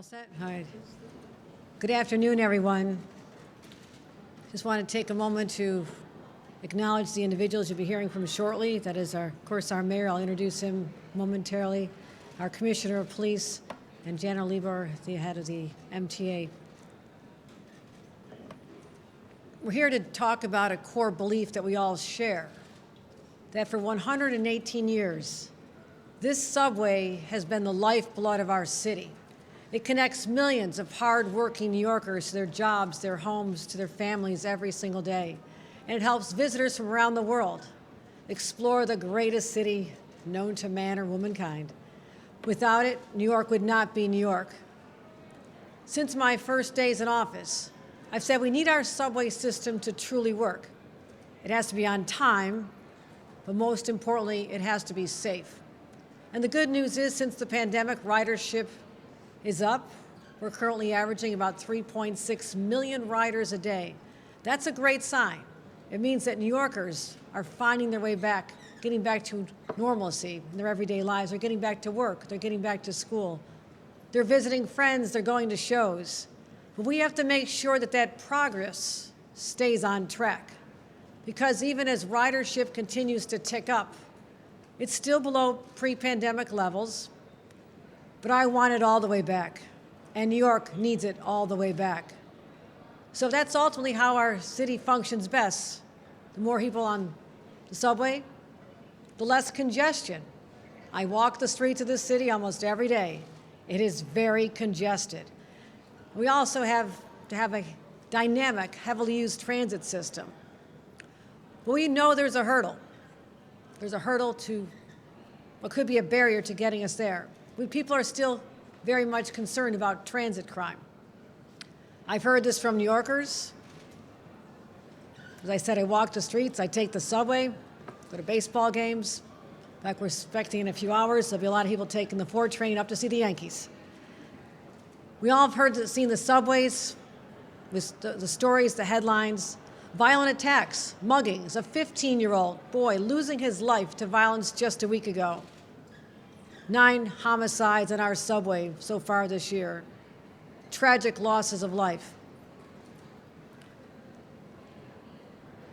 All set? All right. Good afternoon, everyone. Just want to take a moment to acknowledge the individuals you'll be hearing from shortly. That is, of course, our mayor. I'll introduce him momentarily. Our commissioner of police, and Jana Lieber, the head of the MTA. We're here to talk about a core belief that we all share, that for 118 years, this subway has been the lifeblood of our city. It connects millions of hard-working New Yorkers to their jobs, their homes, to their families every single day. And it helps visitors from around the world explore the greatest city known to man or womankind. Without it, New York would not be New York. Since my first days in office, I've said we need our subway system to truly work. It has to be on time, but most importantly, it has to be safe. And the good news is, since the pandemic, ridership is up. We're currently averaging about 3.6 million riders a day. That's a great sign. It means that New Yorkers are finding their way back, getting back to normalcy in their everyday lives. They're getting back to work. They're getting back to school. They're visiting friends. They're going to shows. But we have to make sure that that progress stays on track. Because even as ridership continues to tick up, it's still below pre-pandemic levels. But I want it all the way back, and New York needs it all the way back. So that's ultimately how our city functions best. The more people on the subway, the less congestion. I walk the streets of this city almost every day. It is very congested. We also have to have a dynamic, heavily used transit system. But we know there's a hurdle. There's a hurdle to what could be a barrier to getting us there. People are still very much concerned about transit crime. I've heard this from New Yorkers. As I said, I walk the streets, I take the subway, go to baseball games. In fact, we're expecting in a few hours, there'll be a lot of people taking the 4 train up to see the Yankees. We all have seen the subways, with the stories, the headlines, violent attacks, muggings, a 15-year-old boy losing his life to violence just a week ago. 9 homicides on our subway so far this year. Tragic losses of life.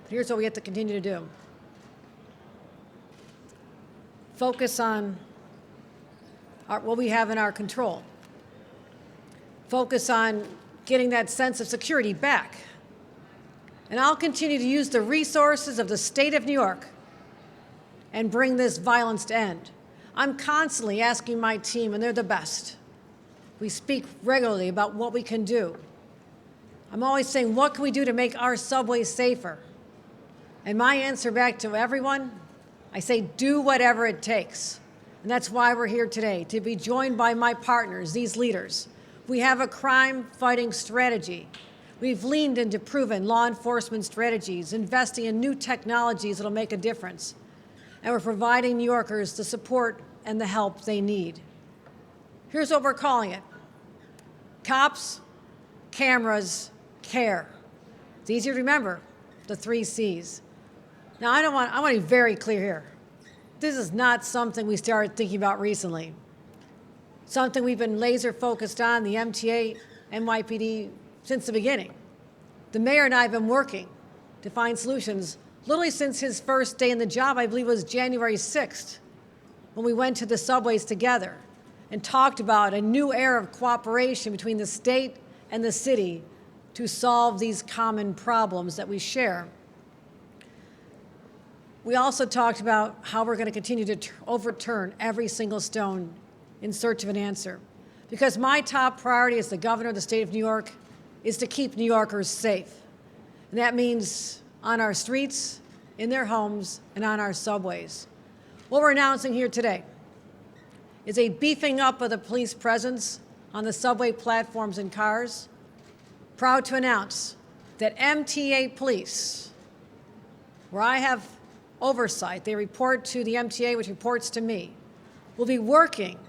But here's what we have to continue to do. Focus on what we have in our control. Focus on getting that sense of security back. And I'll continue to use the resources of the state of New York and bring this violence to end. I'm constantly asking my team, and they're the best. We speak regularly about what we can do. I'm always saying, what can we do to make our subways safer? And my answer back to everyone, I say, do whatever it takes. And that's why we're here today, to be joined by my partners, these leaders. We have a crime-fighting strategy. We've leaned into proven law enforcement strategies, investing in new technologies that'll make a difference. And we're providing New Yorkers the support and the help they need. Here's what we're calling it: cops, cameras, care. It's easy to remember, the 3 C's. Now, I want to be very clear here. This is not something we started thinking about recently. Something we've been laser focused on, the MTA, NYPD, since the beginning. The mayor and I have been working to find solutions literally since his first day in the job. I believe it was January 6th, when we went to the subways together and talked about a new era of cooperation between the state and the city to solve these common problems that we share. We also talked about how we're going to continue to overturn every single stone in search of an answer. Because my top priority as the governor of the state of New York is to keep New Yorkers safe. And that means on our streets, in their homes, and on our subways. What we're announcing here today is a beefing up of the police presence on the subway platforms and cars. Proud to announce that MTA Police, where I have oversight, they report to the MTA, which reports to me, will be working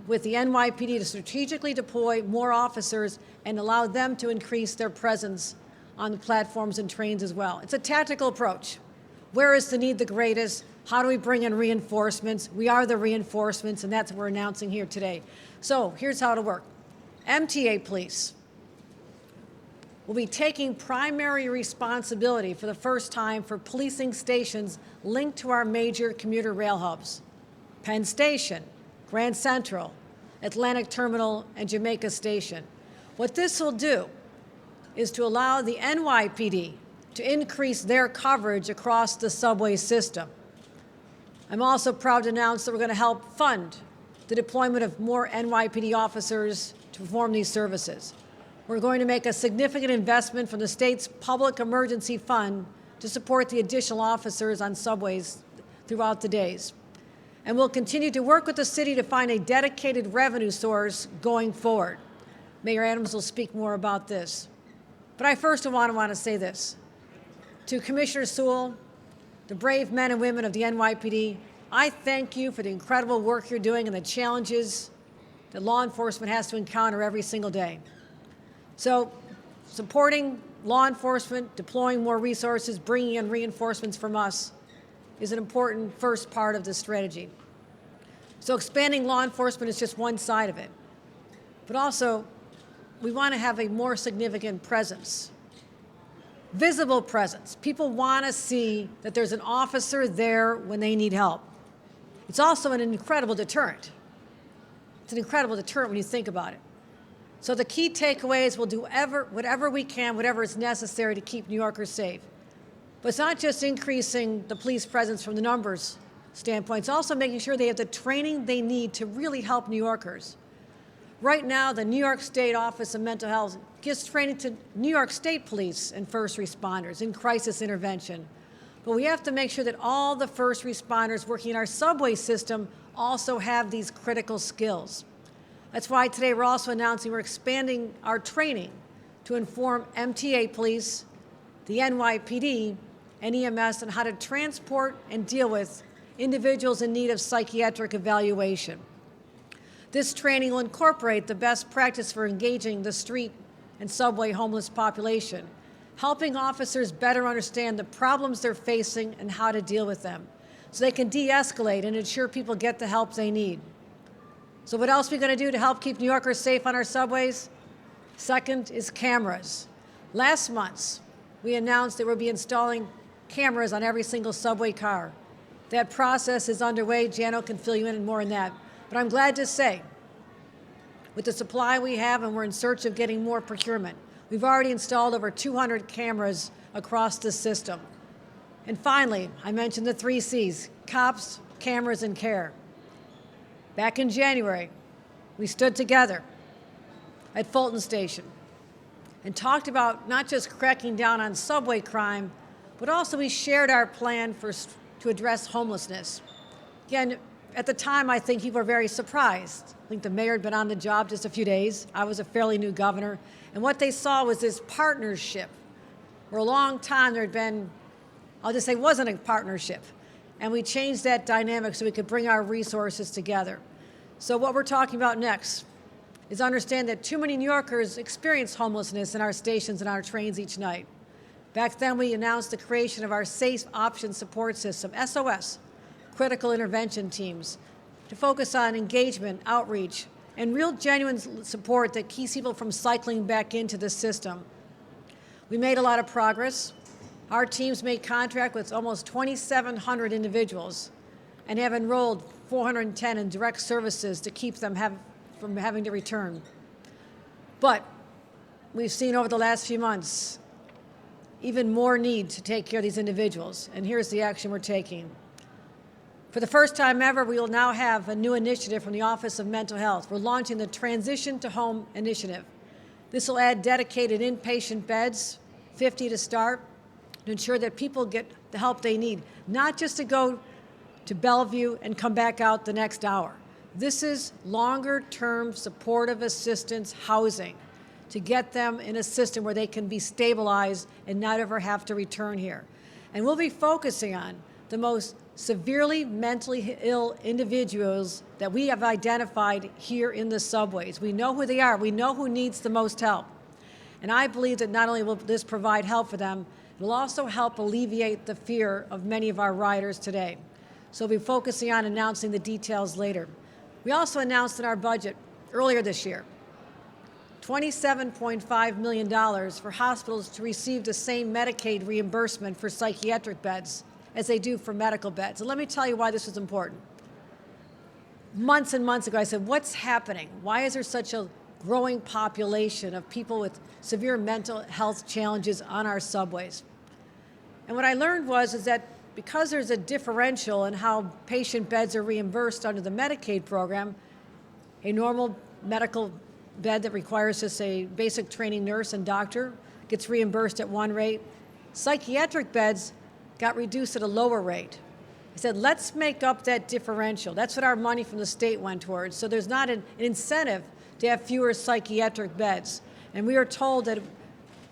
with the NYPD to strategically deploy more officers and allow them to increase their presence on the platforms and trains as well. It's a tactical approach. Where is the need the greatest? How do we bring in reinforcements? We are the reinforcements, and that's what we're announcing here today. So here's how it'll work. MTA Police will be taking primary responsibility for the first time for policing stations linked to our major commuter rail hubs: Penn Station, Grand Central, Atlantic Terminal, and Jamaica Station. What this will do is to allow the NYPD to increase their coverage across the subway system. I'm also proud to announce that we're going to help fund the deployment of more NYPD officers to perform these services. We're going to make a significant investment from the state's Public Emergency Fund to support the additional officers on subways throughout the days. And we'll continue to work with the city to find a dedicated revenue source going forward. Mayor Adams will speak more about this. But I first want to say this. To Commissioner Sewell, the brave men and women of the NYPD, I thank you for the incredible work you're doing and the challenges that law enforcement has to encounter every single day. So, supporting law enforcement, deploying more resources, bringing in reinforcements from us is an important first part of this strategy. So expanding law enforcement is just one side of it. But also, we want to have a more significant presence, visible presence. People want to see that there's an officer there when they need help. It's also an incredible deterrent. It's an incredible deterrent when you think about it. So the key takeaway is we'll do whatever we can, whatever is necessary to keep New Yorkers safe. But it's not just increasing the police presence from the numbers standpoint, it's also making sure they have the training they need to really help New Yorkers. Right now, the New York State Office of Mental Health gives training to New York State police and first responders in crisis intervention. But we have to make sure that all the first responders working in our subway system also have these critical skills. That's why today we're also announcing we're expanding our training to inform MTA Police, the NYPD, and EMS on how to transport and deal with individuals in need of psychiatric evaluation. This training will incorporate the best practice for engaging the street and subway homeless population, helping officers better understand the problems they're facing and how to deal with them, so they can de-escalate and ensure people get the help they need. So what else are we going to do to help keep New Yorkers safe on our subways? Second is cameras. Last month, we announced that we'll be installing cameras on every single subway car. That process is underway. Jano can fill you in more on that. But I'm glad to say, with the supply we have, and we're in search of getting more procurement, we've already installed over 200 cameras across the system. And finally, I mentioned the 3 C's: cops, cameras, and care. Back in January, we stood together at Fulton Station and talked about not just cracking down on subway crime, but also we shared our plan to address homelessness. Again, at the time, I think people were very surprised. I think the mayor had been on the job just a few days. I was a fairly new governor. And what they saw was this partnership. For a long time, there had been, I'll just say, wasn't a partnership. And we changed that dynamic so we could bring our resources together. So what we're talking about next is understand that too many New Yorkers experience homelessness in our stations and our trains each night. Back then, we announced the creation of our Safe Options Support System, SOS, critical intervention teams, to focus on engagement, outreach, and real genuine support that keeps people from cycling back into the system. We made a lot of progress. Our teams made contact with almost 2,700 individuals and have enrolled 410 in direct services to keep them from having to return. But we've seen over the last few months even more need to take care of these individuals, and here's the action we're taking. For the first time ever, we will now have a new initiative from the Office of Mental Health. We're launching the Transition to Home Initiative. This will add dedicated inpatient beds, 50 to start, to ensure that people get the help they need, not just to go to Bellevue and come back out the next hour. This is longer-term supportive assistance housing to get them in a system where they can be stabilized and not ever have to return here. And we'll be focusing on the most severely mentally ill individuals that we have identified here in the subways. We know who they are. We know who needs the most help. And I believe that not only will this provide help for them, it will also help alleviate the fear of many of our riders today. So we'll be focusing on announcing the details later. We also announced in our budget earlier this year $27.5 million for hospitals to receive the same Medicaid reimbursement for psychiatric beds as they do for medical beds. And let me tell you why this is important. Months and months ago, I said, what's happening? Why is there such a growing population of people with severe mental health challenges on our subways? And what I learned is that because there's a differential in how patient beds are reimbursed under the Medicaid program, a normal medical bed that requires just a basic training nurse and doctor gets reimbursed at one rate. Psychiatric beds got reduced at a lower rate. I said, let's make up that differential. That's what our money from the state went towards. So there's not an incentive to have fewer psychiatric beds. And we are told that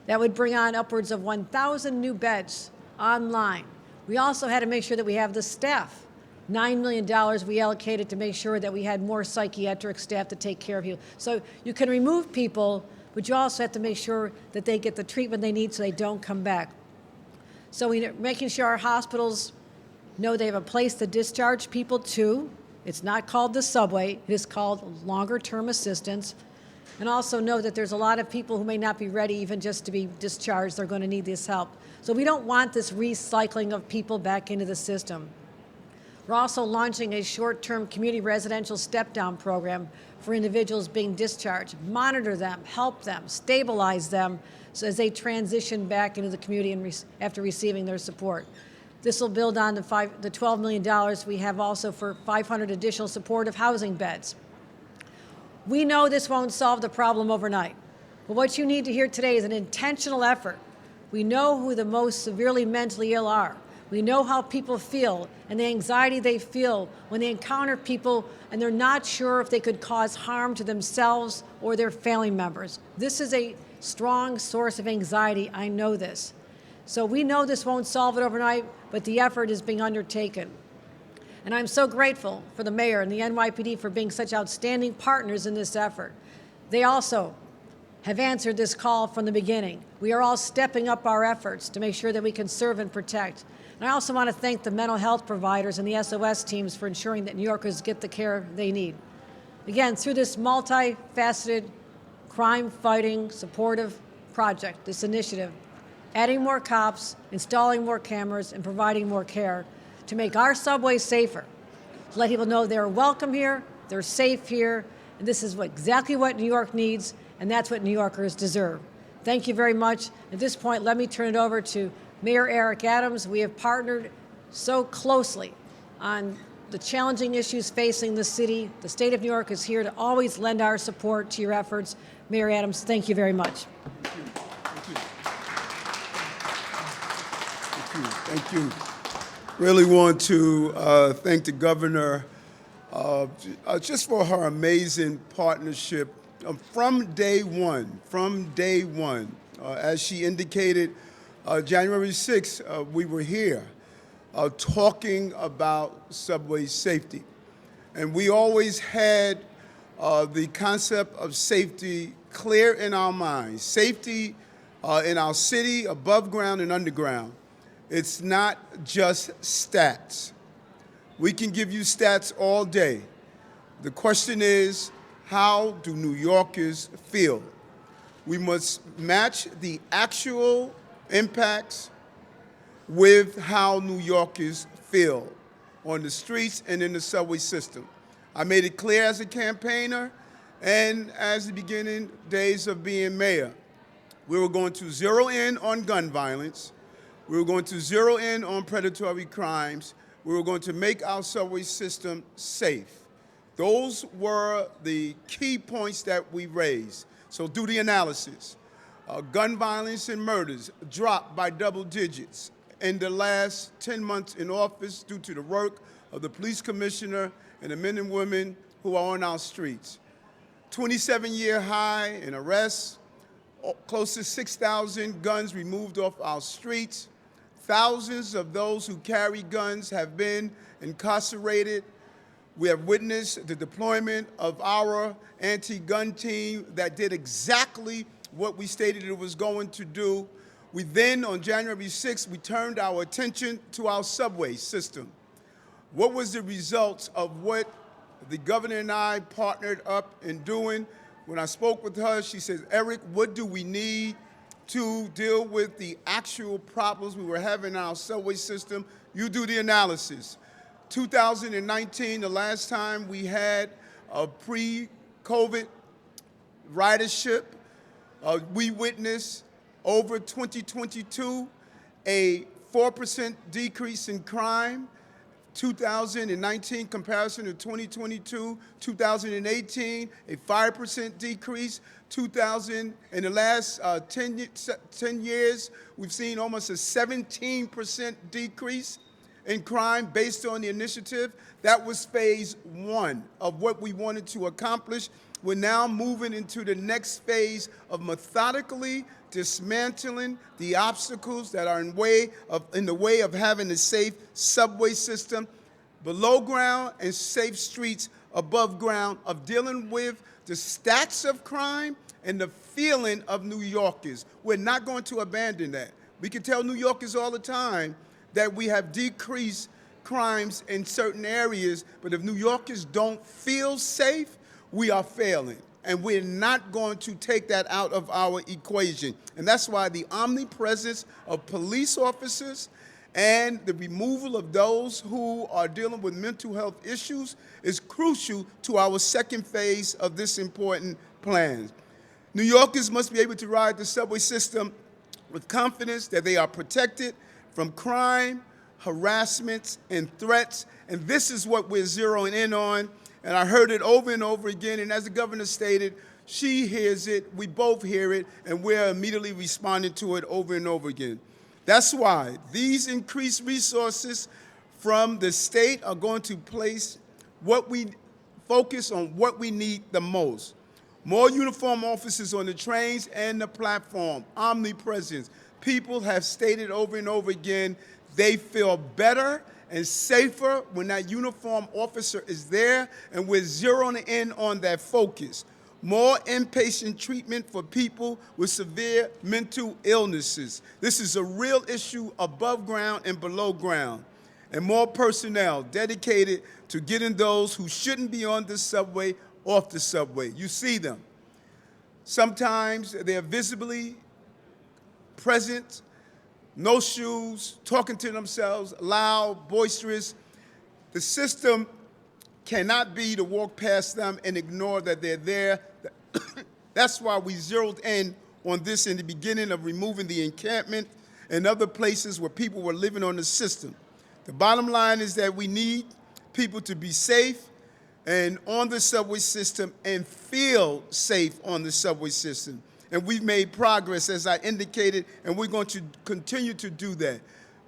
that would bring on upwards of 1,000 new beds online. We also had to make sure that we have the staff. $9 million we allocated to make sure that we had more psychiatric staff to take care of you. So you can remove people, but you also have to make sure that they get the treatment they need so they don't come back. So we're making sure our hospitals know they have a place to discharge people to. It's not called the subway. It is called longer-term assistance. And also know that there's a lot of people who may not be ready even just to be discharged. They're going to need this help. So we don't want this recycling of people back into the system. We're also launching a short-term community residential step-down program for individuals being discharged. Monitor them, help them, stabilize them so as they transition back into the community and after receiving their support. This will build on the $12 million we have also for 500 additional supportive housing beds. We know this won't solve the problem overnight, but what you need to hear today is an intentional effort. We know who the most severely mentally ill are. We know how people feel and the anxiety they feel when they encounter people and they're not sure if they could cause harm to themselves or their family members. This is a strong source of anxiety. I know this. So we know this won't solve it overnight, but the effort is being undertaken. And I'm so grateful for the mayor and the NYPD for being such outstanding partners in this effort. They also have answered this call from the beginning. We are all stepping up our efforts to make sure that we can serve and protect. And I also want to thank the mental health providers and the SOS teams for ensuring that New Yorkers get the care they need. Again, through this multifaceted, crime-fighting, supportive project, this initiative, adding more cops, installing more cameras, and providing more care to make our subways safer, to let people know they're welcome here, they're safe here, and this is exactly what New York needs, and that's what New Yorkers deserve. Thank you very much. At this point, let me turn it over to Mayor Eric Adams. We have partnered so closely on the challenging issues facing the city. The state of New York is here to always lend our support to your efforts. Mayor Adams, thank you very much. Thank you. Really want to thank the governor just for her amazing partnership from day one. As she indicated, January 6th, we were here talking about subway safety. And we always had the concept of safety clear in our minds. Safety in our city, above ground and underground. It's not just stats. We can give you stats all day. The question is, how do New Yorkers feel? We must match the actual impacts with how New Yorkers feel on the streets and in the subway system. I made it clear as a campaigner and as the beginning days of being mayor. We were going to zero in on gun violence. We were going to zero in on predatory crimes. We were going to make our subway system safe. Those were the key points that we raised. So do the analysis. Gun violence and murders dropped by double digits in the last 10 months in office due to the work of the police commissioner and the men and women who are on our streets. 27-year high in arrests, close to 6,000 guns removed off our streets. Thousands of those who carry guns have been incarcerated. We have witnessed the deployment of our anti-gun team that did exactly what we stated it was going to do. We then, on January 6th, we turned our attention to our subway system. What was the results of what the governor and I partnered up in doing When I spoke with her, she says, Eric, what do we need to deal with the actual problems we were having in our subway system? You do the analysis. 2019, the last time we had a pre-COVID ridership, we witnessed over 2022 a 4% decrease in crime. 2019 comparison to 2022, 2018, a 5% decrease. In the last 10 years, we've seen almost a 17% decrease in crime based on the initiative. That was phase one of what we wanted to accomplish. We're now moving into the next phase of methodically dismantling the obstacles that are in the way of having a safe subway system below ground and safe streets above ground, of dealing with the stats of crime and the feeling of New Yorkers. We're not going to abandon that. We can tell New Yorkers all the time that we have decreased crimes in certain areas, but if New Yorkers don't feel safe, we are failing. And we're not going to take that out of our equation. And that's why the omnipresence of police officers and the removal of those who are dealing with mental health issues is crucial to our second phase of this important plan. New Yorkers must be able to ride the subway system with confidence that they are protected from crime, harassment, and threats. And this is what we're zeroing in on. And I heard it over and over again, and as the governor stated, she hears it, we both hear it, and we're immediately responding to it over and over again. That's why these increased resources from the state are going to focus on what we need the most. More uniformed officers on the trains and the platform, omnipresence. People have stated over and over again, they feel better and safer when that uniformed officer is there, and we're zeroing in on that focus. More inpatient treatment for people with severe mental illnesses. This is a real issue above ground and below ground. And more personnel dedicated to getting those who shouldn't be on the subway off the subway. You see them. Sometimes they're visibly present, no shoes, talking to themselves, loud, boisterous. The system cannot be to walk past them and ignore that they're there. That's why we zeroed in on this in the beginning of removing the encampment and other places where people were living on the system. The bottom line is that we need people to be safe and on the subway system and feel safe on the subway system. And we've made progress, as I indicated, and we're going to continue to do that.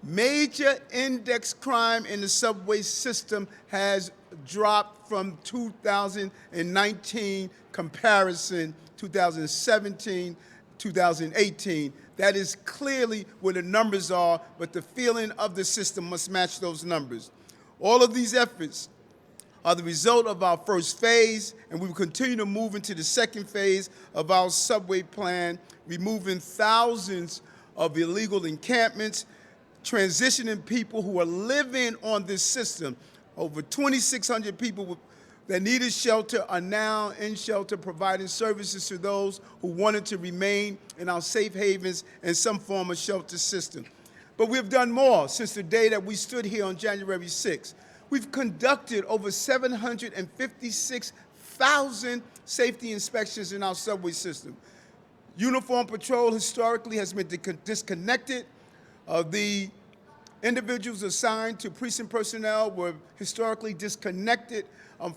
Major index crime in the subway system has dropped from 2019 comparison, 2017, 2018. That is clearly where the numbers are, but the feeling of the system must match those numbers. All of these efforts are the result of our first phase, and we will continue to move into the second phase of our subway plan, removing thousands of illegal encampments, transitioning people who are living on this system. Over 2,600 people that needed shelter are now in shelter, providing services to those who wanted to remain in our safe havens and some form of shelter system. But we've done more since the day that we stood here on January 6th. We've conducted over 756,000 safety inspections in our subway system. Uniform patrol historically has been disconnected. The individuals assigned to precinct personnel were historically disconnected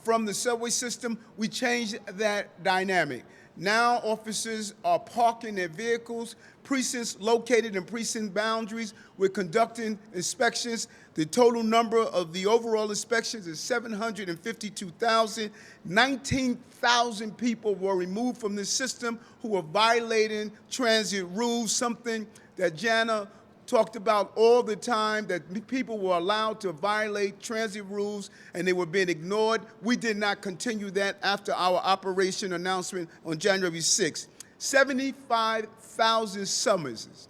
from the subway system. We changed that dynamic. Now officers are parking their vehicles, precincts located in precinct boundaries. We're conducting inspections. The total number of the overall inspections is 752,000. 19,000 people were removed from the system who were violating transit rules, something that Jana talked about all the time, that people were allowed to violate transit rules and they were being ignored. We did not continue that after our operation announcement on January 6th. 75,000 summonses.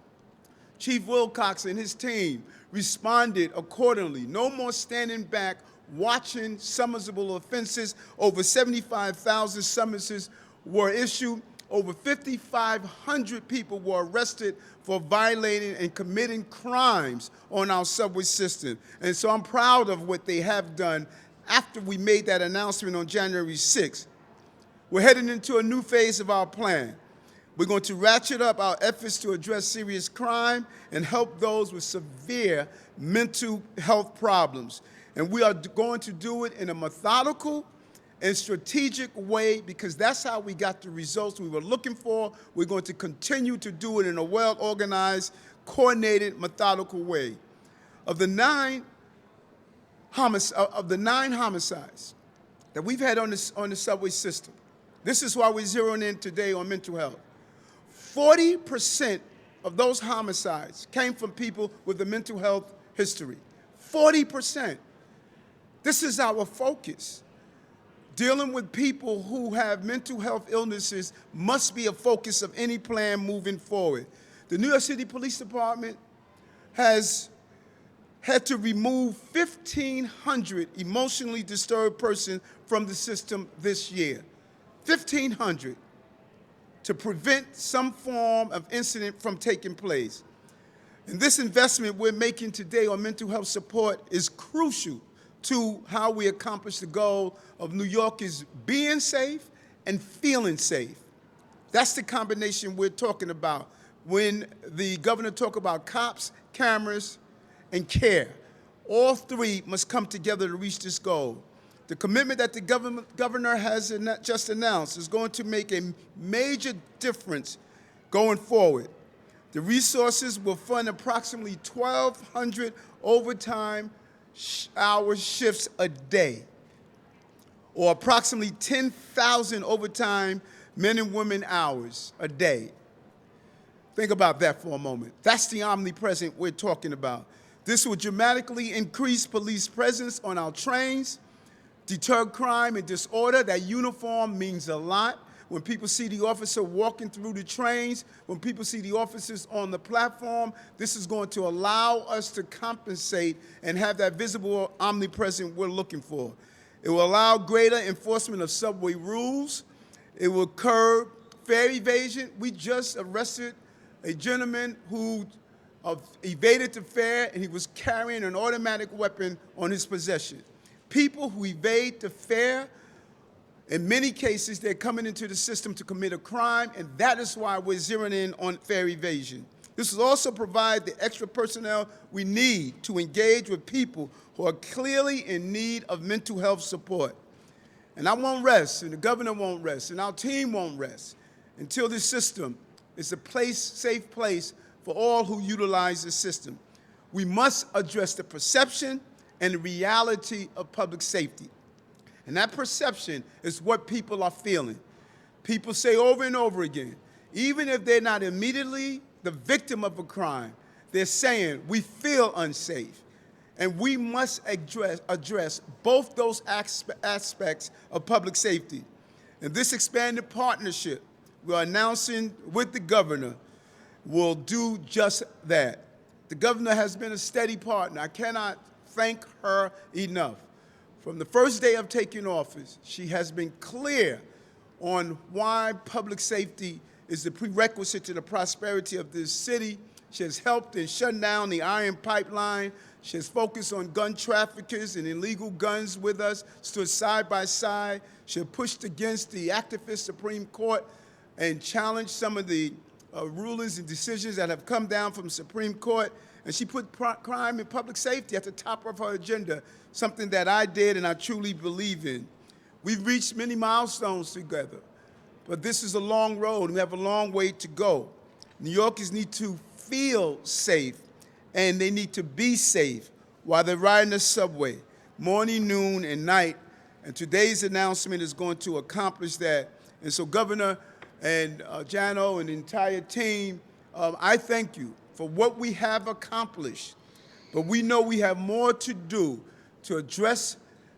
Chief Wilcox and his team responded accordingly. No more standing back watching summonable offenses. Over 75,000 summonses were issued, over 5,500 people were arrested for violating and committing crimes on our subway system. And so I'm proud of what they have done after we made that announcement on January 6th. We're heading into a new phase of our plan. We're going to ratchet up our efforts to address serious crime and help those with severe mental health problems. And we are going to do it in a methodical and strategic way because that's how we got the results we were looking for. We're going to continue to do it in a well-organized, coordinated, methodical way. Of the nine homicides that we've had on the subway system, this is why we're zeroing in today on mental health. 40% of those homicides came from people with a mental health history. 40%. This is our focus. Dealing with people who have mental health illnesses must be a focus of any plan moving forward. The New York City Police Department has had to remove 1,500 emotionally disturbed persons from the system this year. 1,500 to prevent some form of incident from taking place. And this investment we're making today on mental health support is crucial to how we accomplish the goal of New Yorkers being safe and feeling safe. That's the combination we're talking about when the governor talks about cops, cameras, and care. All three must come together to reach this goal. The commitment that the governor has just announced is going to make a major difference going forward. The resources will fund approximately 1,200 overtime hour shifts a day, or approximately 10,000 overtime men and women hours a day. Think about that for a moment. That's the omnipresent we're talking about. This will dramatically increase police presence on our trains, deter crime and disorder. That uniform means a lot. When people see the officer walking through the trains, when people see the officers on the platform, this is going to allow us to compensate and have that visible omnipresent we're looking for. It will allow greater enforcement of subway rules. It will curb fare evasion. We just arrested a gentleman who evaded the fare, and he was carrying an automatic weapon on his possession. People who evade the fare, in many cases, they're coming into the system to commit a crime, and that is why we're zeroing in on fare evasion. This will also provide the extra personnel we need to engage with people who are clearly in need of mental health support. And I won't rest, and the governor won't rest, and our team won't rest until this system is a safe place for all who utilize the system. We must address the perception and the reality of public safety. And that perception is what people are feeling. People say over and over again, even if they're not immediately the victim of a crime, they're saying, we feel unsafe. And we must address both those aspects of public safety. And this expanded partnership we're announcing with the governor will do just that. The governor has been a steady partner. I cannot thank her enough. From the first day of taking office, she has been clear on why public safety is the prerequisite to the prosperity of this city. She has helped in shutting down the iron pipeline. She has focused on gun traffickers and illegal guns with us, stood side by side. She has pushed against the activist Supreme Court and challenged some of the rulings and decisions that have come down from the Supreme Court. And she put crime and public safety at the top of her agenda, something that I did and I truly believe in. We've reached many milestones together, but this is a long road. We have a long way to go. New Yorkers need to feel safe, and they need to be safe while they're riding the subway, morning, noon, and night. And today's announcement is going to accomplish that. And so, Governor and Jano and the entire team, I thank you for what we have accomplished. But we know we have more to do to address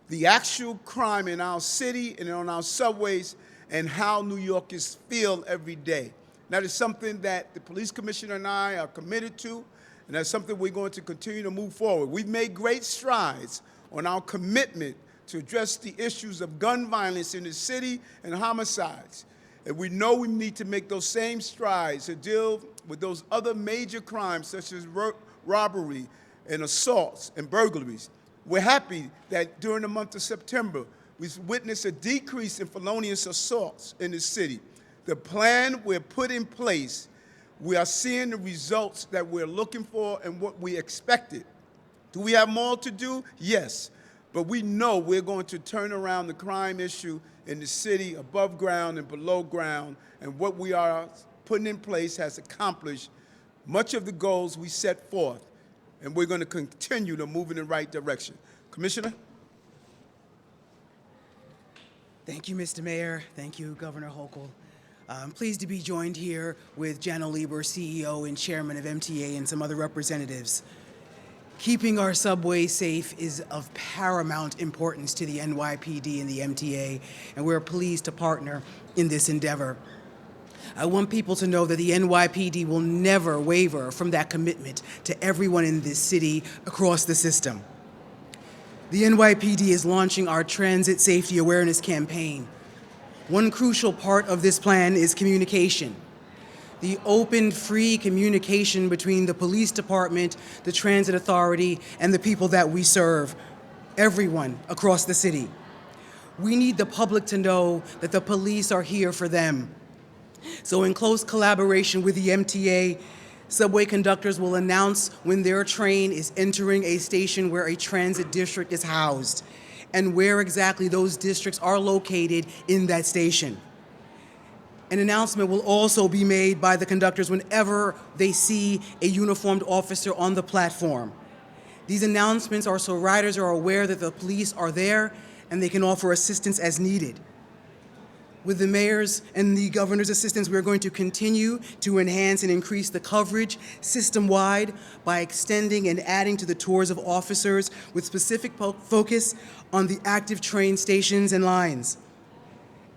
the actual crime in our city and on our subways and how New Yorkers feel every day. That is something that the police commissioner and I are committed to, and that's something we're going to continue to move forward. We've made great strides on our commitment to address the issues of gun violence in the city and homicides. And we know we need to make those same strides to deal with those other major crimes such as robbery and assaults and burglaries. We're happy that during the month of September, we've witnessed a decrease in felonious assaults in the city. The plan we're put in place, we are seeing the results that we're looking for and what we expected. Do we have more to do? Yes. But we know we're going to turn around the crime issue in the city above ground and below ground, and what we are putting in place has accomplished much of the goals we set forth, and we're going to continue to move in the right direction. Commissioner? Thank you, Mr. Mayor. Thank you, Governor Hochul. I'm pleased to be joined here with Janno Lieber, CEO and Chairman of MTA, and some other representatives. Keeping our subway safe is of paramount importance to the NYPD and the MTA, and we're pleased to partner in this endeavor. I want people to know that the NYPD will never waver from that commitment to everyone in this city across the system. The NYPD is launching our Transit Safety Awareness Campaign. One crucial part of this plan is communication. The open, free communication between the police department, the transit authority, and the people that we serve, everyone across the city. We need the public to know that the police are here for them. So in close collaboration with the MTA, subway conductors will announce when their train is entering a station where a transit district is housed, and where exactly those districts are located in that station. An announcement will also be made by the conductors whenever they see a uniformed officer on the platform. These announcements are so riders are aware that the police are there and they can offer assistance as needed. With the mayor's and the governor's assistance, we're going to continue to enhance and increase the coverage system-wide by extending and adding to the tours of officers with specific focus on the active train stations and lines.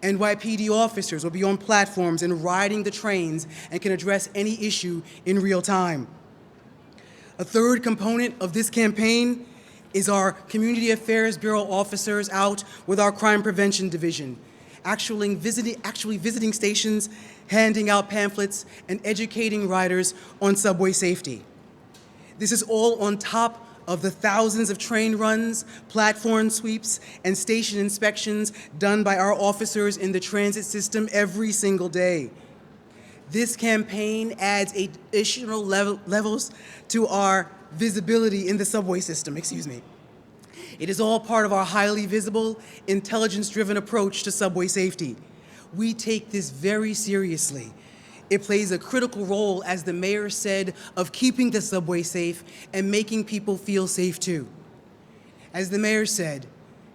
NYPD officers will be on platforms and riding the trains and can address any issue in real time. A third component of this campaign is our Community Affairs Bureau officers out with our Crime Prevention Division, actually visiting stations, handing out pamphlets, and educating riders on subway safety. This is all on top of the thousands of train runs, platform sweeps, and station inspections done by our officers in the transit system every single day. This campaign adds additional levels to our visibility in the subway system, It is all part of our highly visible, intelligence-driven approach to subway safety. We take this very seriously. It plays a critical role, as the mayor said, of keeping the subway safe and making people feel safe too. As the mayor said,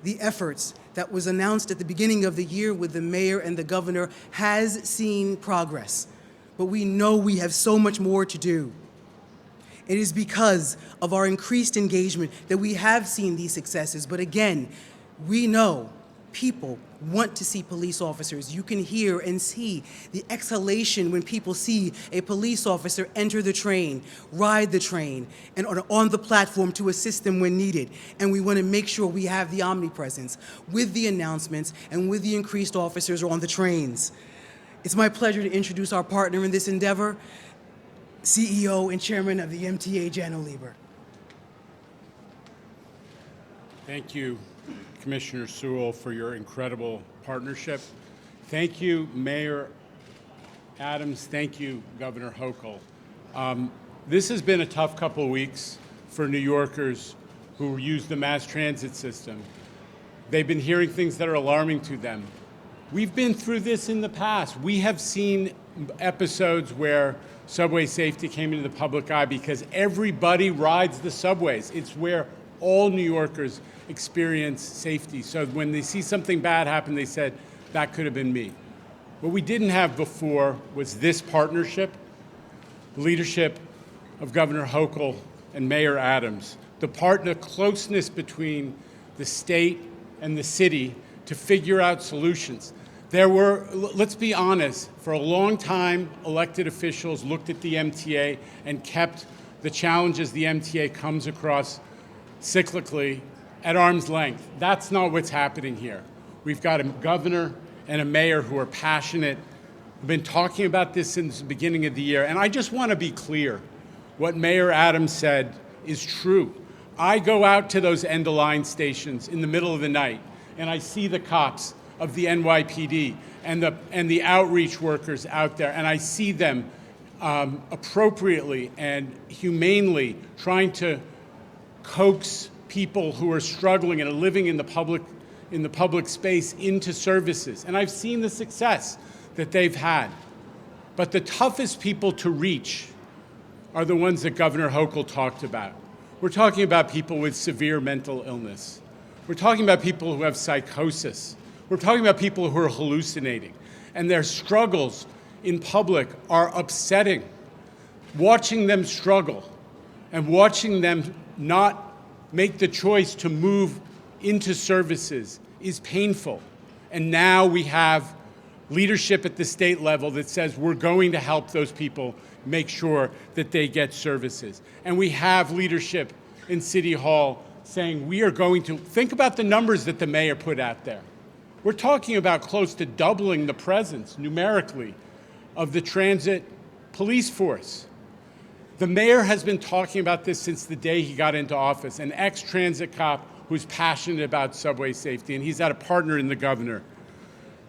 the efforts that was announced at the beginning of the year with the mayor and the governor has seen progress, but we know we have so much more to do. It is because of our increased engagement that we have seen these successes, but again, we know people want to see police officers. You can hear and see the exhalation when people see a police officer enter the train, ride the train, and on the platform to assist them when needed. And we want to make sure we have the omnipresence with the announcements and with the increased officers on the trains. It's my pleasure to introduce our partner in this endeavor, CEO and Chairman of the MTA, Janno Lieber. Thank you, Commissioner Sewell, for your incredible partnership. Thank you, Mayor Adams. Thank you, Governor Hochul. This has been a tough couple of weeks for New Yorkers who use the mass transit system. They've been hearing things that are alarming to them. We've been through this in the past. We have seen episodes where subway safety came into the public eye because everybody rides the subways. It's where all New Yorkers experience safety. So when they see something bad happen, they said, that could have been me. What we didn't have before was this partnership, leadership of Governor Hochul and Mayor Adams, the closeness between the state and the city to figure out solutions. There were, let's be honest, for a long time, elected officials looked at the MTA and kept the challenges the MTA comes across cyclically at arm's length. That's not what's happening here. We've got a governor and a mayor who are passionate I've been talking about this since the beginning of the year, and I just want to be clear. What Mayor Adams said is true. I go out to those end-of-line stations in the middle of the night, and I see the cops of the NYPD and the outreach workers out there, and I see them appropriately and humanely trying to coax people who are struggling and are living in the public space into services. And I've seen the success that they've had. But the toughest people to reach are the ones that Governor Hochul talked about. We're talking about people with severe mental illness. We're talking about people who have psychosis. We're talking about people who are hallucinating. And their struggles in public are upsetting. Watching them struggle and watching them not make the choice to move into services is painful. And now we have leadership at the state level that says we're going to help those people make sure that they get services. And we have leadership in City Hall saying we are going to think about the numbers that the mayor put out there. We're talking about close to doubling the presence numerically of the transit police force. The mayor has been talking about this since the day he got into office, an ex-transit cop who's passionate about subway safety, and he's had a partner in the governor.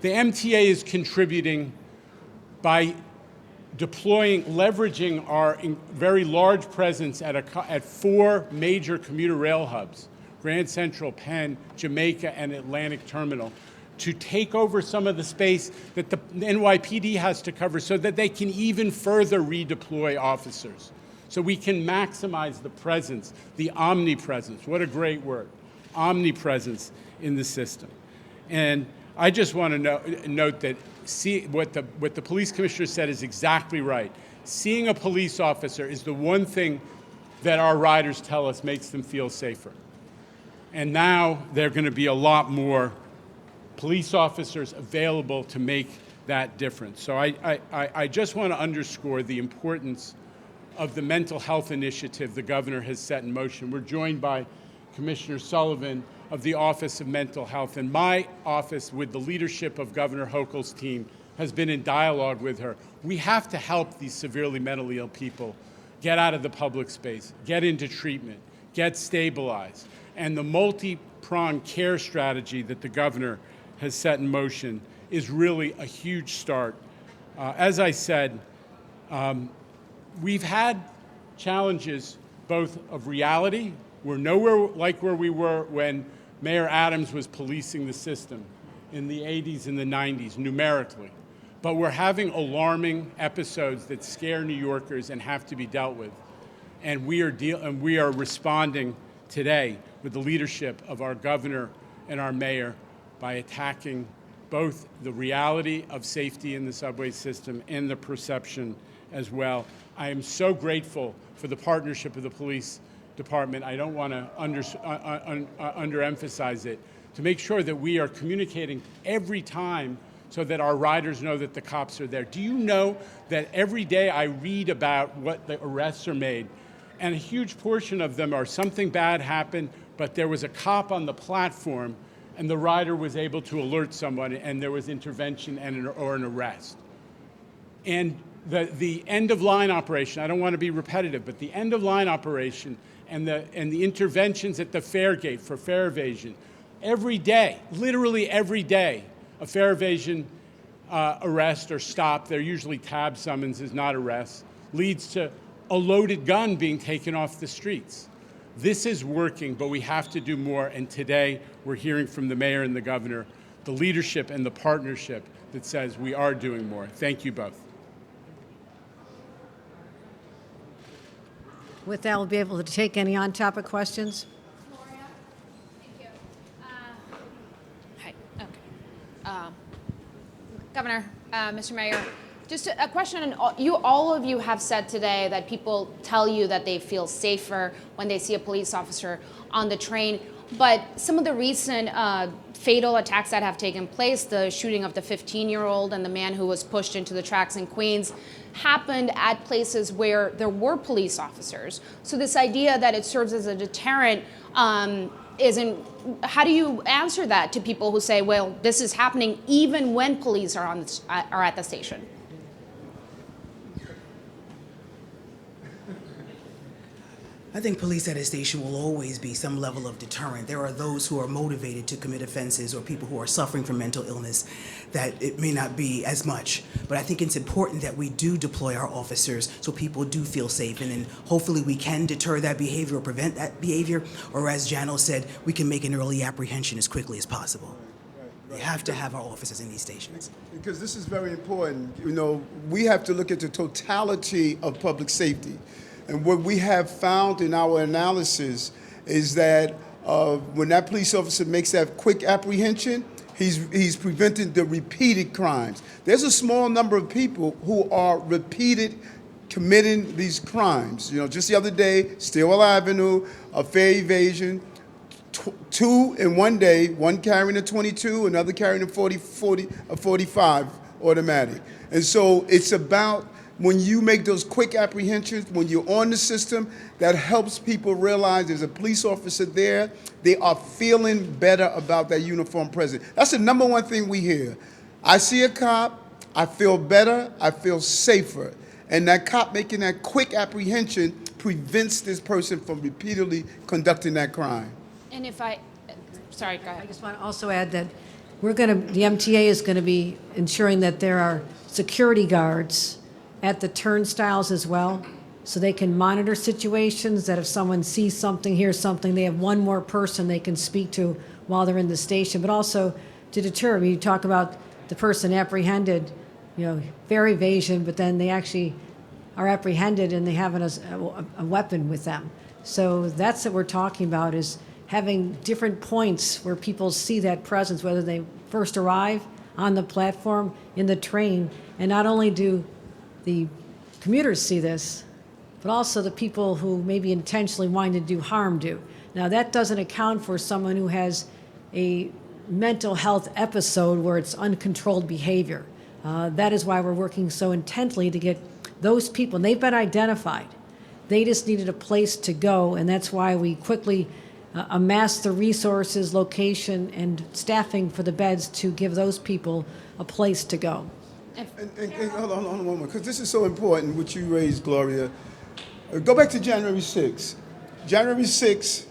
The MTA is contributing by leveraging our very large presence at 4 major commuter rail hubs, Grand Central, Penn, Jamaica, and Atlantic Terminal, to take over some of the space that the NYPD has to cover so that they can even further redeploy officers. So we can maximize the presence, the omnipresence, what a great word, omnipresence in the system. And I just want to note that what the police commissioner said is exactly right. Seeing a police officer is the one thing that our riders tell us makes them feel safer. And now there are going to be a lot more police officers available to make that difference. So I just want to underscore the importance of the mental health initiative the governor has set in motion. We're joined by Commissioner Sullivan of the Office of Mental Health, and my office, with the leadership of Governor Hochul's team, has been in dialogue with her. We have to help these severely mentally ill people get out of the public space, get into treatment, get stabilized. And the multi-pronged care strategy that the governor has set in motion is really a huge start. As I said, we've had challenges both of reality. We're nowhere like where we were when Mayor Adams was policing the system in the 80s and the 90s, numerically. But we're having alarming episodes that scare New Yorkers and have to be dealt with. And we are responding today with the leadership of our governor and our mayor by attacking both the reality of safety in the subway system and the perception as well. I am so grateful for the partnership of the police department. I don't want to underemphasize it, to make sure that we are communicating every time so that our riders know that the cops are there. Do you know that every day I read about what the arrests are made, and a huge portion of them are something bad happened, but there was a cop on the platform and the rider was able to alert someone and there was intervention or an arrest. And the end-of-line operation, I don't want to be repetitive, but the end-of-line operation and the interventions at the fare gate for fare evasion, every day, literally every day, a fare evasion arrest or stop, they're usually tab summonses, not arrests, leads to a loaded gun being taken off the streets. This is working, but we have to do more, and today we're hearing from the mayor and the governor the leadership and the partnership that says we are doing more. Thank you both. With that, we'll be able to take any on-topic questions. Gloria, thank you. Hi. Okay. Governor, Mr. Mayor, just a question. All of you have said today that people tell you that they feel safer when they see a police officer on the train. But some of the recent fatal attacks that have taken place, the shooting of the 15-year-old and the man who was pushed into the tracks in Queens, happened at places where there were police officers. So this idea that it serves as a deterrent isn't. How do you answer that to people who say, well, this is happening even when police are at the station? I think police at a station will always be some level of deterrent. There are those who are motivated to commit offenses or people who are suffering from mental illness that it may not be as much. But I think it's important that we do deploy our officers so people do feel safe, and then hopefully we can deter that behavior or prevent that behavior, or as Jano said, we can make an early apprehension as quickly as possible. We have to have our officers in these stations. Because this is very important. You know, we have to look at the totality of public safety. And what we have found in our analysis is that when that police officer makes that quick apprehension, he's preventing the repeated crimes. There's a small number of people who are repeated committing these crimes. You know, just the other day, Stillwell Avenue, a fare evasion, two in one day, one carrying a 22, another carrying a 45 automatic. And so it's about when you make those quick apprehensions, when you're on the system, that helps people realize there's a police officer there. They are feeling better about that uniform presence. That's the number one thing we hear. I see a cop, I feel better, I feel safer. And that cop making that quick apprehension prevents this person from repeatedly conducting that crime. And if sorry, go I ahead. just want to also add that the MTA is going to be ensuring that there are security guards at the turnstiles as well, so they can monitor situations, that if someone sees something, hears something, they have one more person they can speak to while they're in the station, but also to deter. I mean, you talk about the person apprehended, you know, fare evasion, but then they actually are apprehended and they have a weapon with them. So that's what we're talking about, is having different points where people see that presence, whether they first arrive on the platform, in the train, and not only do the commuters see this, but also the people who maybe intentionally wanting to do harm do. Now, that doesn't account for someone who has a mental health episode where it's uncontrolled behavior. That is why we're working so intently to get those people, and they've been identified. They just needed a place to go, and that's why we quickly amassed the resources, location, and staffing for the beds to give those people a place to go. And hold on one moment, because this is so important, what you raised, Gloria. Go back to January 6th. January 6th,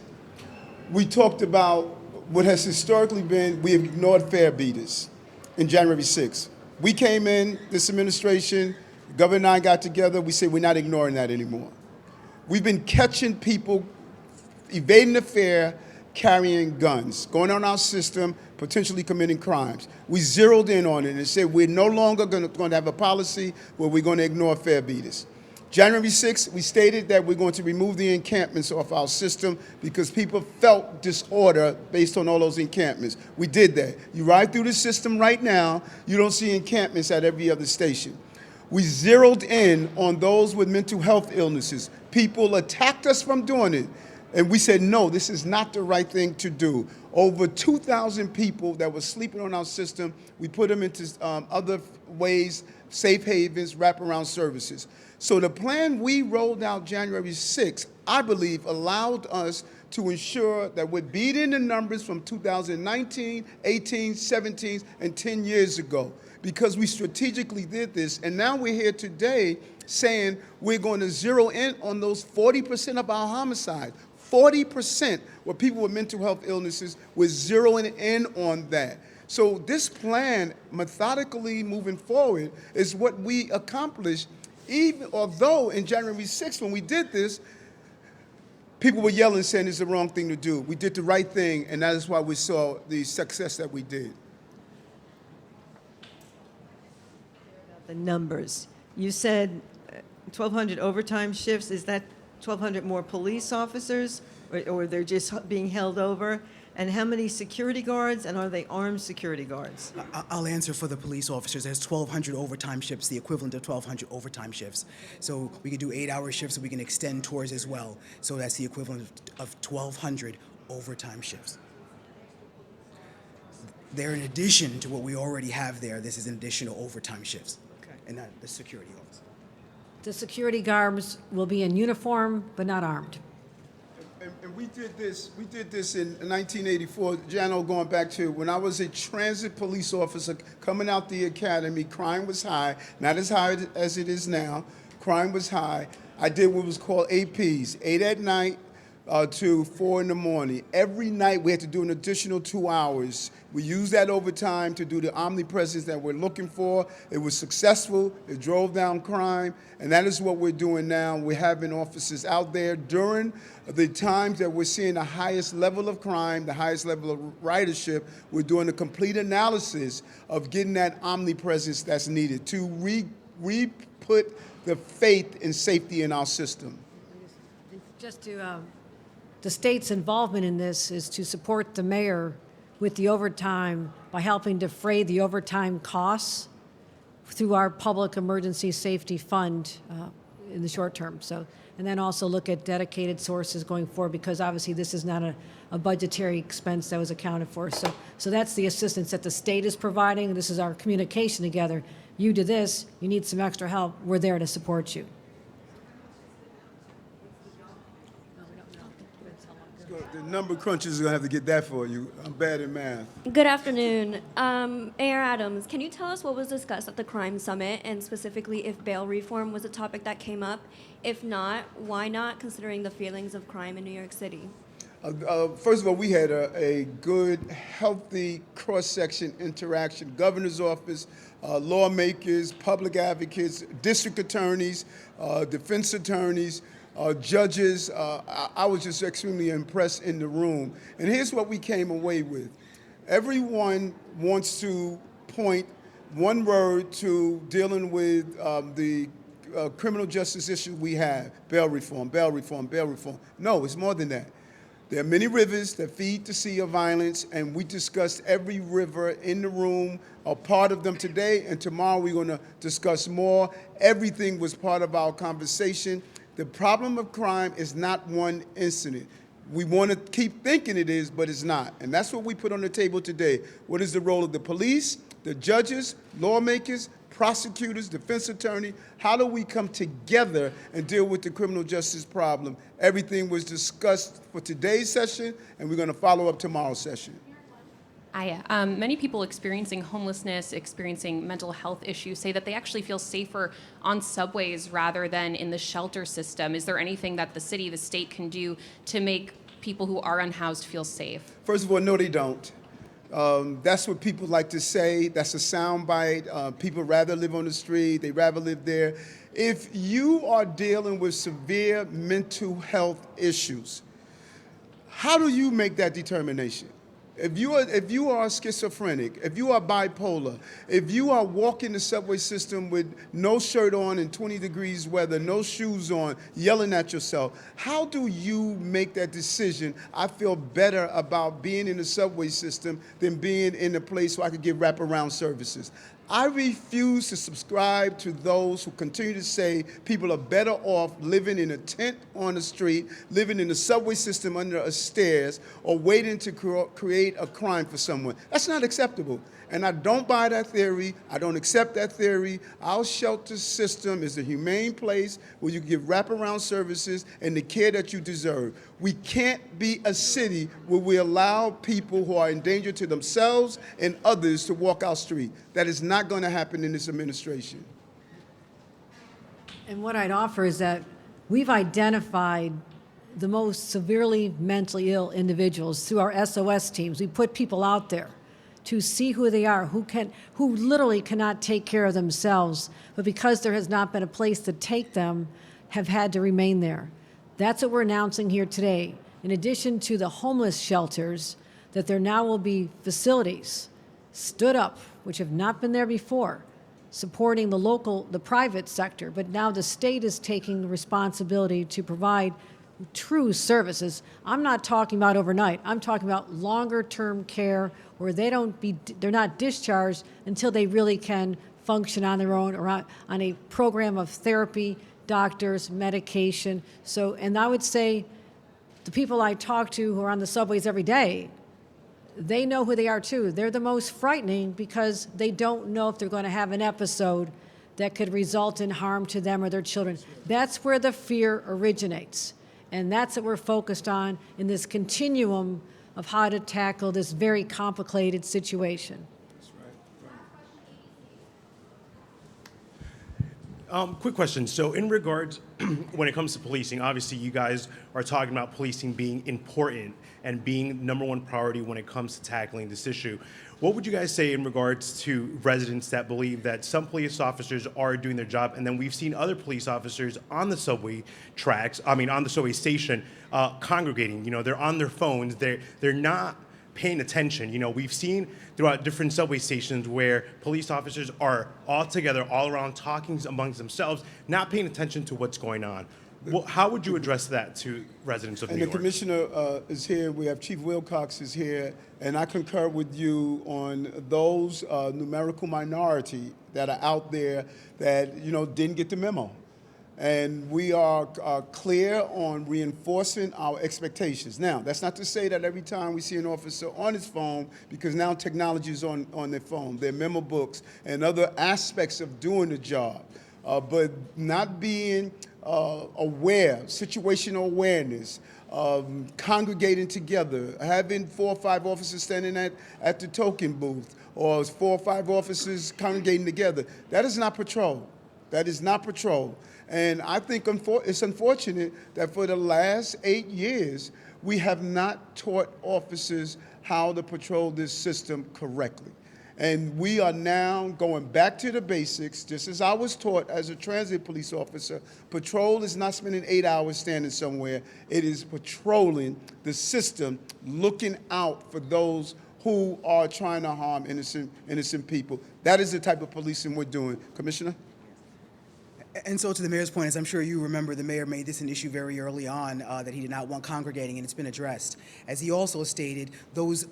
we talked about what has historically been, we have ignored fare beaters in January 6th. We came in, this administration, the governor and I got together, we said we're not ignoring that anymore. We've been catching people evading the fare, carrying guns, going on our system, potentially committing crimes. We zeroed in on it and said we're no longer going to have a policy where we're going to ignore fare beaters. January 6th, we stated that we're going to remove the encampments off our system because people felt disorder based on all those encampments. We did that. You ride through the system right now, you don't see encampments at every other station. We zeroed in on those with mental health illnesses. People attacked us from doing it. And we said, no, this is not the right thing to do. Over 2,000 people that were sleeping on our system, we put them into other ways, safe havens, wraparound services. So the plan we rolled out January 6th, I believe, allowed us to ensure that we're beating the numbers from 2019, 18, 17, and 10 years ago, because we strategically did this. And now we're here today saying we're going to zero in on those 40% of our homicides. 40% were people with mental health illnesses. We're zeroing in on that. So this plan, methodically moving forward, is what we accomplished, even although in January 6th, when we did this, people were yelling, saying it's the wrong thing to do. We did the right thing, and that is why we saw the success that we did. The numbers. You said 1,200 overtime shifts. Is that 1,200 more police officers, or they're just being held over? And how many security guards, and are they armed security guards? I'll answer for the police officers. There's 1,200 overtime shifts, the equivalent of 1,200 overtime shifts. So we can do 8-hour shifts, so we can extend tours as well. So that's the equivalent of 1,200 overtime shifts. They're in addition to what we already have there. This is an additional overtime shifts, and not the security guards. The security guards will be in uniform, but not armed. And we did this in 1984, Jano, going back to when I was a transit police officer coming out the academy. Crime was high, not as high as it is now. Crime was high. I did what was called APs, 8 at night to 4 in the morning. Every night we had to do an additional 2 hours. We used that overtime to do the omnipresence that we're looking for. It was successful. It drove down crime, and that is what we're doing now. We're having officers out there during the times that we're seeing the highest level of crime, the highest level of ridership. We're doing a complete analysis of getting that omnipresence that's needed to re-put the faith and safety in our system. Just to, the state's involvement in this is to support the mayor with the overtime by helping defray the overtime costs through our public emergency safety fund in the short term. So, and then also look at dedicated sources going forward, because obviously this is not a budgetary expense that was accounted for. So that's the assistance that the state is providing. This is our communication together. You do this, you need some extra help, we're there to support you. The number crunchers are going to have to get that for you. I'm bad at math. Good afternoon. Mayor Adams, can you tell us what was discussed at the crime summit, and specifically if bail reform was a topic that came up? If not, why not, considering the feelings of crime in New York City? First of all, we had a good, healthy cross-section interaction. Governor's office, lawmakers, public advocates, district attorneys, defense attorneys, judges. I was just extremely impressed in the room. And here's what we came away with. Everyone wants to point one word to dealing with the criminal justice issue we have: bail reform, bail reform, bail reform. No, it's more than that. There are many rivers that feed the sea of violence, and we discussed every river in the room, a part of them today, and tomorrow we're going to discuss more. Everything was part of our conversation. The problem of crime is not one incident. We want to keep thinking it is, but it's not. And that's what we put on the table today. What is the role of the police, the judges, lawmakers, prosecutors, defense attorney? How do we come together and deal with the criminal justice problem? Everything was discussed for today's session, and we're going to follow up tomorrow's session. Many people experiencing homelessness, experiencing mental health issues say that they actually feel safer on subways rather than in the shelter system. Is there anything that the city, the state can do to make people who are unhoused feel safe? First of all, no, they don't. That's what people like to say. That's a soundbite. People rather live on the street. They rather live there. If you are dealing with severe mental health issues, how do you make that determination? If you are schizophrenic, if you are bipolar, if you are walking the subway system with no shirt on in 20 degrees weather, no shoes on, yelling at yourself, how do you make that decision? I feel better about being in the subway system than being in a place where I could get wraparound services. I refuse to subscribe to those who continue to say people are better off living in a tent on the street, living in the subway system under a stairs, or waiting to create a crime for someone. That's not acceptable. And I don't buy that theory. I don't accept that theory. Our shelter system is a humane place where you give wraparound services and the care that you deserve. We can't be a city where we allow people who are in danger to themselves and others to walk our street. That is not going to happen in this administration. And what I'd offer is that we've identified the most severely mentally ill individuals through our SOS teams. We put people out there to see who they are, who literally cannot take care of themselves, but because there has not been a place to take them, have had to remain there. That's what we're announcing here today. In addition to the homeless shelters, that there now will be facilities stood up, which have not been there before, supporting the private sector, but now the state is taking the responsibility to provide true services. I'm not talking about overnight. I'm talking about longer-term care where they're not discharged until they really can function on their own or on a program of therapy, doctors, medication. So, and I would say the people I talk to who are on the subways every day, they know who they are too. They're the most frightening because they don't know if they're going to have an episode that could result in harm to them or their children. That's where the fear originates. And that's what we're focused on in this continuum of how to tackle this very complicated situation. Quick question. So in regards, when it comes to policing, obviously you guys are talking about policing being important and being #1 priority when it comes to tackling this issue. What would you guys say in regards to residents that believe that some police officers are doing their job, and then we've seen other police officers on the subway tracks, on the subway station, congregating? You know, they're on their phones. They're not paying attention. You know, we've seen throughout different subway stations where police officers are all together, all around, talking amongst themselves, not paying attention to what's going on. Well, how would you address that to residents of And New the York? commissioner is here. We have Chief Wilcox is here, and I concur with you on those numerical minority that are out there that didn't get the memo. And we are clear on reinforcing our expectations. Now, that's not to say that every time we see an officer on his phone, because now technology is on their phone, their memo books, and other aspects of doing the job. But not being aware, situational awareness, congregating together, having 4 or 5 officers standing at the token booth, or 4 or 5 officers congregating together, that is not patrol. That is not patrol. And I think it's unfortunate that for the last 8 years, we have not taught officers how to patrol this system correctly. And we are now going back to the basics, just as I was taught as a transit police officer. Patrol is not spending 8 hours standing somewhere. It is patrolling the system, looking out for those who are trying to harm innocent people. That is the type of policing we're doing. Commissioner? And so to the mayor's point, as I'm sure you remember, the mayor made this an issue very early on that he did not want congregating, and it's been addressed. As he also stated, those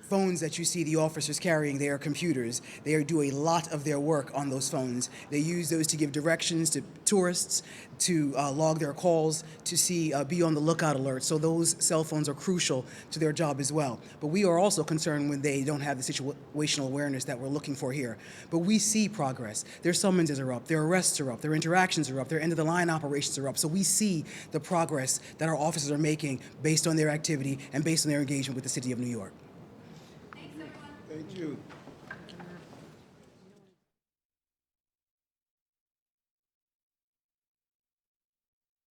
phones that you see the officers carrying, they are computers. They do a lot of their work on those phones. They use those to give directions to tourists, to log their calls, to see, be on the lookout alert. So those cell phones are crucial to their job as well. But we are also concerned when they don't have the situational awareness that we're looking for here. But we see progress. Their summonses are up, their arrests are up, their interactions are up, their end-of-the-line operations are up. So we see the progress that our officers are making based on their activity and based on their engagement with the city of New York. Thank you.